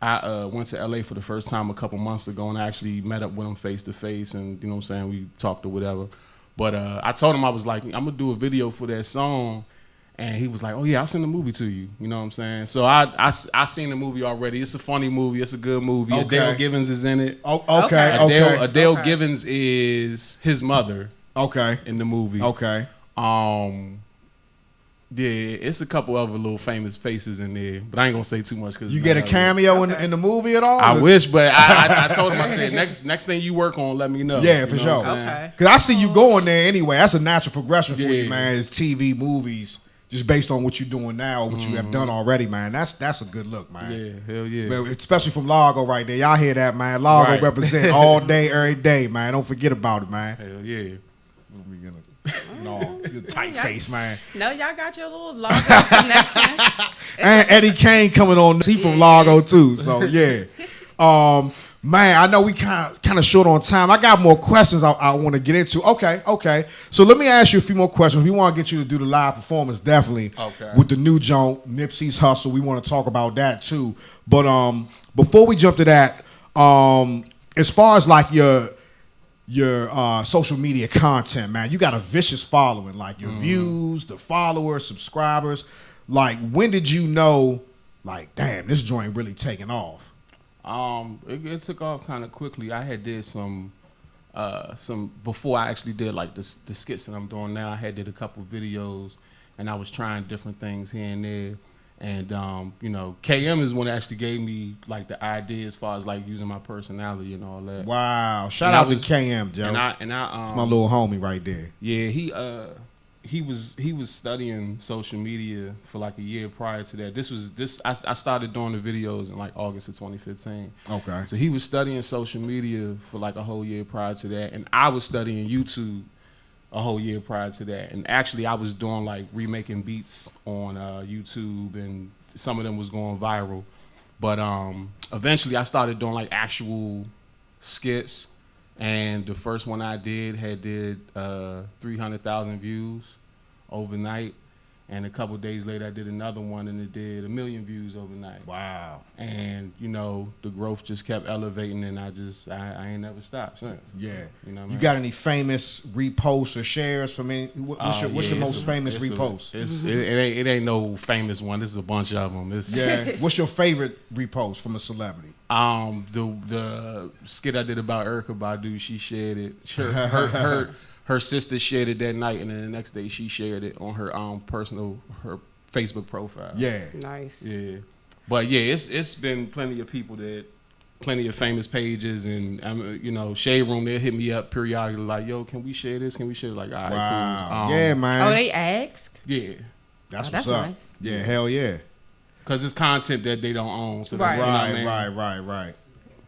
I went to LA for the first time a couple months ago, and I actually met up with him face to face, and you know what I'm saying, we talked or whatever. But I told him, I was like, I'm gonna do a video for that song, and he was like, "Oh yeah, I'll send the movie to you." You know what I'm saying? So I seen the movie already. It's a funny movie. It's a good movie. Okay. Adele Givens is in it. Oh, okay. Adele Givens is his mother. Okay. In the movie. Okay. Yeah, it's a couple other little famous faces in there, but I ain't gonna say too much because you get a cameo in the movie at all? I wish, but I told him, I said next thing you work on, let me know. Yeah, for sure. Okay. Because I see you going there anyway. That's a natural progression for you, man. Is TV, movies, just based on what you're doing now, what you have done already, man. That's a good look, man. Yeah, hell yeah. Man, especially from Largo right there. Y'all hear that, man? Largo represent all day, every day, man. Don't forget about it, man. Hell yeah. No, you're tight face, man. No, y'all got your little Largo connection. And Eddie Kane coming on. He from Largo too, so yeah. Man, I know we kind of short on time. I got more questions I want to get into. Okay. So let me ask you a few more questions. We want to get you to do the live performance, definitely. Okay. With the new joint, Nipsey's Hustle. We want to talk about that too. But before we jump to that, as far as like your social media content, man, you got a vicious following, like your views, the followers, subscribers. Like, when did you know, like, damn, this joint really taking off? It took off kind of quickly. I had did some before I actually did like the skits that I'm doing now. I had did a couple videos, and I was trying different things here and there. And you know, KM is one that actually gave me like the idea as far as like using my personality and all that. Wow! Shout out to KM, Joe. And I it's my little homie right there. Yeah, he was studying social media for like a year prior to that. I started doing the videos in like August of 2015. Okay. So he was studying social media for like a whole year prior to that, and I was studying YouTube a whole year prior to that. And actually, I was doing like remaking beats on YouTube, and some of them was going viral. But eventually, I started doing like actual skits. And the first one I did had 300,000 views overnight. And a couple days later, I did another one, and it did 1 million views overnight. Wow. And, you know, the growth just kept elevating, and I ain't never stopped since. Yeah. You know what I You mean? got any famous reposts or shares from any? What's your most famous repost? It ain't no famous one. This is a bunch of them. Yeah. What's your favorite repost from a celebrity? The skit I did about Erykah Badu, she shared it. Her sister shared it that night, and then the next day she shared it on her her Facebook profile. Yeah. Nice. Yeah. But yeah, it's been plenty of famous pages, and you know, Shade Room, they'll hit me up periodically like, "Yo, can we share this? Can we share it?" Like, all right, wow. cool. Yeah, man. Oh, they ask? Yeah. That's that's what's up. nice. Yeah, hell yeah. Because it's content that they don't own. So Right. you know what I mean? Right.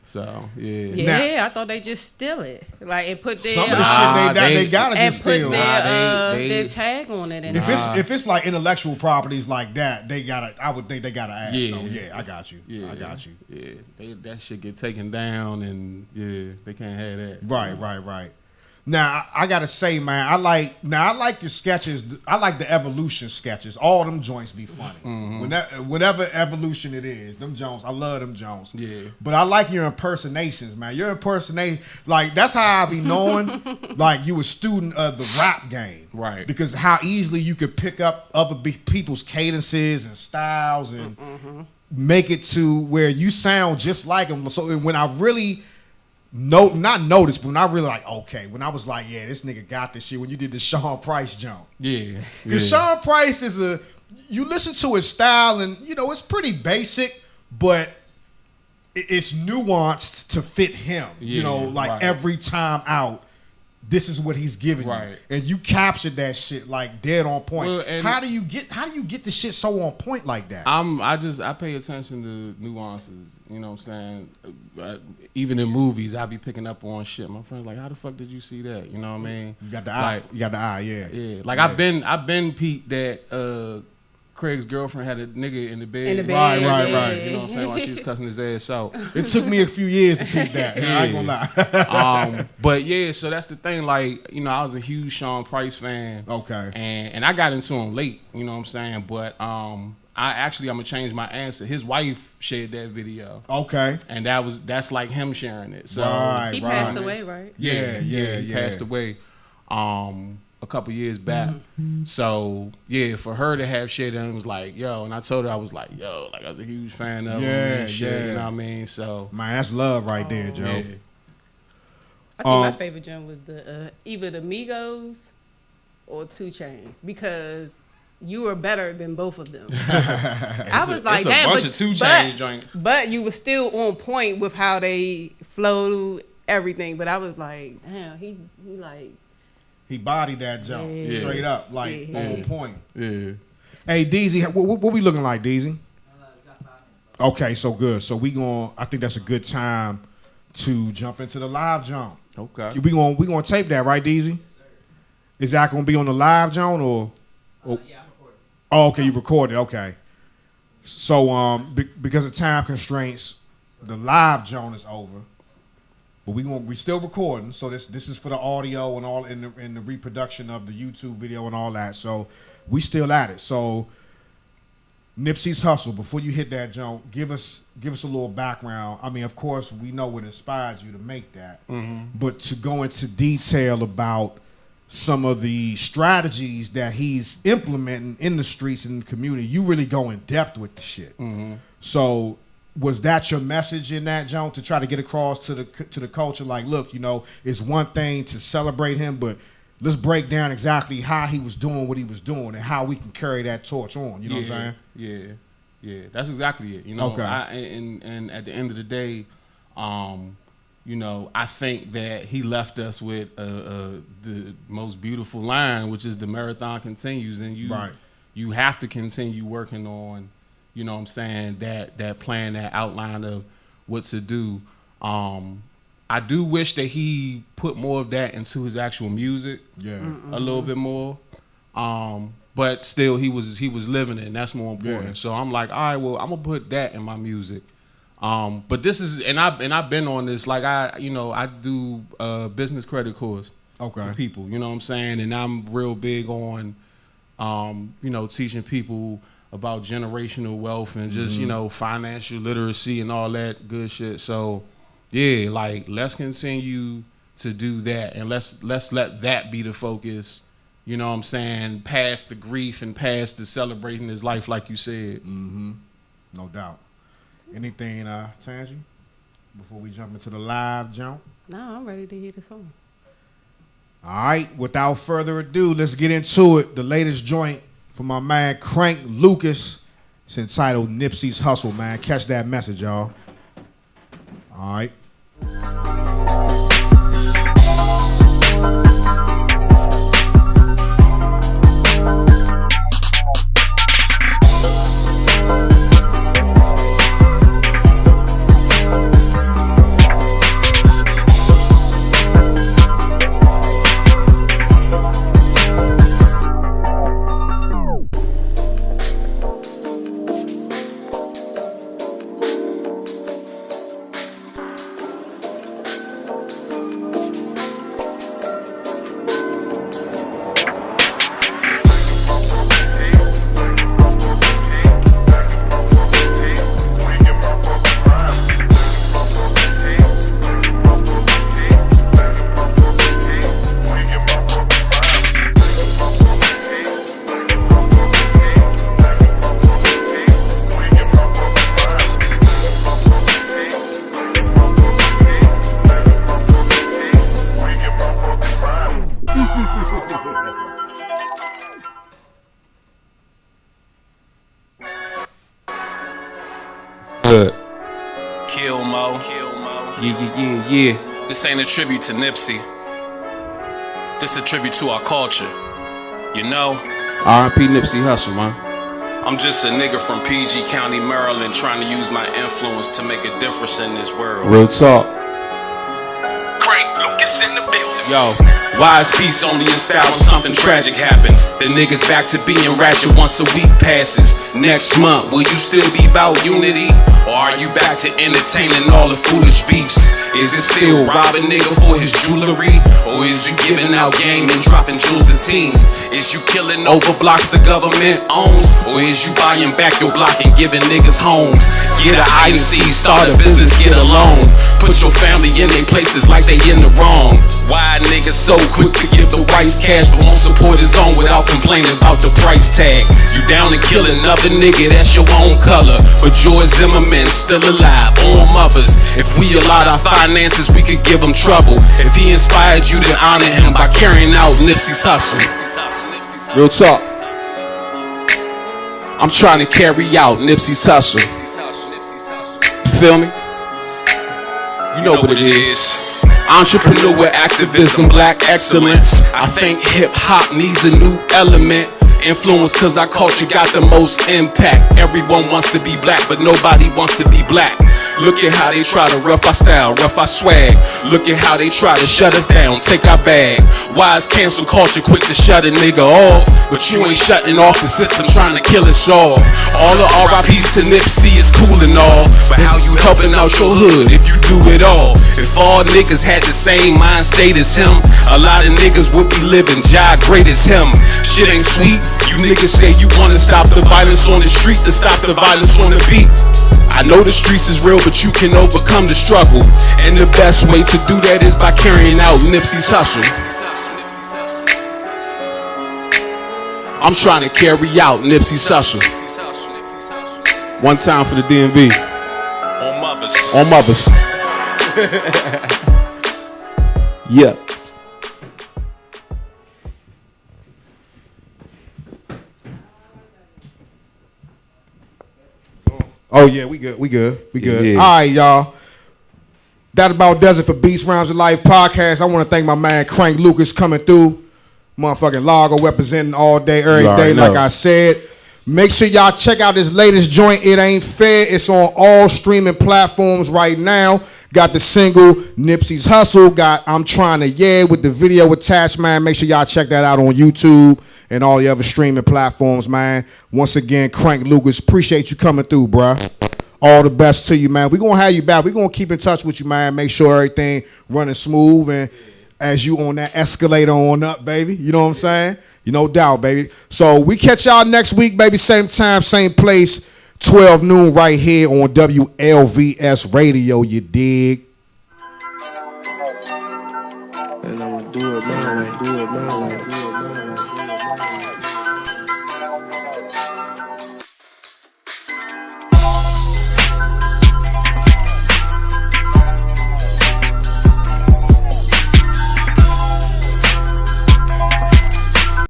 So, yeah. Yeah, I thought they just steal it, like, and put their Some of the shit they gotta and just put steal. their tag on it. And If it's like intellectual properties like that, they gotta. I would think they gotta ask. Yeah. Though. Yeah, I got you. Yeah, I got you. Yeah, that shit get taken down, and yeah, they can't have that. Right. Now I gotta say, man, I like your sketches. I like the evolution sketches. All them joints be funny. Whatever evolution it is, them Jones. I love them Jones. Yeah. But I like your impersonations, man. Your impersonation, like that's how I be knowing, like you a student of the rap game, Right. Because how easily you could pick up other people's cadences and styles and make it to where you sound just like them. So when I really not noticed, but when I really like, okay, when I was like, yeah, this nigga got this shit, when you did the Sean Price jump. Yeah. Because Sean Price is you listen to his style and, it's pretty basic, but it's nuanced to fit him. Yeah, right. Every time out, this is what he's giving Right. you. And you captured that shit like dead on point. Well, how do you get the shit so on point like that? I pay attention to nuances. You know what I'm saying? Even in movies, I be picking up on shit. My friends like, how the fuck did you see that? You know what I mean? You got the eye. You got the eye. Yeah. Yeah. Like I've been peeped that Craig's girlfriend had a nigga in the bed. In the bed. Right. You know what I'm saying? While she was cussing his ass out. It took me a few years to peep that. I ain't gonna lie. But yeah, so that's the thing. Like, I was a huge Sean Price fan. Okay. And I got into him late. You know what I'm saying? But I'm gonna change my answer. His wife shared that video. Okay. And that's like him sharing it. So He passed away, right? Yeah. He passed away a couple years back. So yeah, for her to have shit and it was like, yo, and I told her I was like, yo, like I was a huge fan of him and shit, you know what I mean? So man, that's love right there, Joe. yeah. I think my favorite jump was the either the Migos or 2 Chainz because you were better than both of them. I was like, it's a damn, bunch of 2 Chainz joints. But you were still on point with how they flowed everything. But I was like, damn, he like. He bodied that jump straight up, on point. Yeah. Hey, Deezy, what we looking like, Deezy? Okay, so good. So I think that's a good time to jump into the live jump. Okay. We gonna tape that, right, Deezy? Is that gonna be on the live jump or? Yeah, I'm recording. Oh, okay, you recorded. Okay. So because of time constraints, the live jump is over. But we still recording, so this is for the audio and all in the reproduction of the YouTube video and all that. So we still at it. So Nipsey's Hustle. Before you hit that jump, give us a little background. I mean, of course, we know what inspired you to make that, but to go into detail about some of the strategies that he's implementing in the streets and the community, you really go in depth with the shit. So. Was that your message in that, Joan, to try to get across to the culture? Like, look, it's one thing to celebrate him, but let's break down exactly how he was doing what he was doing and how we can carry that torch on. You know what I'm saying? Yeah. That's exactly it. Okay. And at the end of the day, I think that he left us with the most beautiful line, which is the marathon continues, and you have to continue working on. You know what I'm saying? That plan, that outline of what to do. I do wish that he put more of that into his actual music. Yeah. A little bit more. But still he was living it, and that's more important. Yeah. So I'm like, all right, well, I'm gonna put that in my music. But this is and I've been on this, like I do business credit course for people, you know what I'm saying? And I'm real big on teaching people about generational wealth and just, financial literacy and all that good shit. So, yeah, like, let's continue to do that. And let's let that be the focus, you know what I'm saying, past the grief and past the celebrating his life, like you said. Mm-hmm. No doubt. Anything, Tangie, before we jump into the live jump? No, I'm ready to hear the song. All right, without further ado, let's get into it. The latest joint from my man Crank Lucas. It's entitled Nipsey's Hustle, man. Catch that message, y'all. All right. Good. Kill Mo. Yeah. This ain't a tribute to Nipsey. This a tribute to our culture. You know? R.I.P. Nipsey Hussle, man. I'm just a nigga from PG County, Maryland, trying to use my influence to make a difference in this world. Real talk. Frank Lucas in the building. Yo, wise peace only in style when something tragic happens. The niggas back to being ratchet once a week passes. Next month, will you still be about unity? Or are you back to entertaining all the foolish beefs? Is it still robbing nigga for his jewelry? Or is you giving out game and dropping jewels to teens? Is you killing over blocks the government owns? Or is you buying back your block and giving niggas homes? Get an INC, start a business, get a loan. Put your family in their places like they in the wrong. Why niggas so quick to give the whites cash but won't support his own without complaining about the price tag? You down to kill another nigga, that's your own color. But George Zimmerman still alive, on mothers. If we allowed our finances, we could give him trouble. If he inspired you, then honor him by carrying out Nipsey's hustle. Real talk. I'm trying to carry out Nipsey's hustle. You feel me? You know what it is. Entrepreneur, activism, black excellence. I think hip hop needs a new element. Influence cause our culture got the most impact. Everyone wants to be black, but nobody wants to be black. Look at how they try to rough our style, rough our swag. Look at how they try to shut us down, take our bag. Why is cancel culture quick to shut a nigga off? But you ain't shutting off the system trying to kill us all. All the RIPs to Nipsey is cool and all, but how you helping out your hood if you do it all? If all niggas had the same mind state as him, a lot of niggas would be living job great as him. Shit ain't sweet. You niggas say you wanna stop the violence on the street to stop the violence on the beat. I know the streets is real, but you can overcome the struggle. And the best way to do that is by carrying out Nipsey's hustle. I'm trying to carry out Nipsey's hustle. One time for the DMV. On mothers. On mothers. Yeah. Oh yeah, we good. Yeah. All right, y'all. That about does it for Beats Rhymes of Life podcast. I want to thank my man Crank Lucas coming through. Motherfucking Largo representing all day, every day, like I said. Make sure y'all check out this latest joint, It Ain't Fair. It's on all streaming platforms right now. Got the single, Nipsey's Hustle. Got I'm Trying to Yeah with the video attached, man. Make sure y'all check that out on YouTube and all the other streaming platforms, man. Once again, Crank Lucas, appreciate you coming through, bruh. All the best to you, man. We're going to have you back. We're going to keep in touch with you, man. Make sure everything running smooth and as you on that escalator on up, baby. You know what I'm saying? You no doubt, baby. So we catch y'all next week, baby. Same time, same place, 12 noon right here on WLVS Radio, you dig? And I'ma do it my way.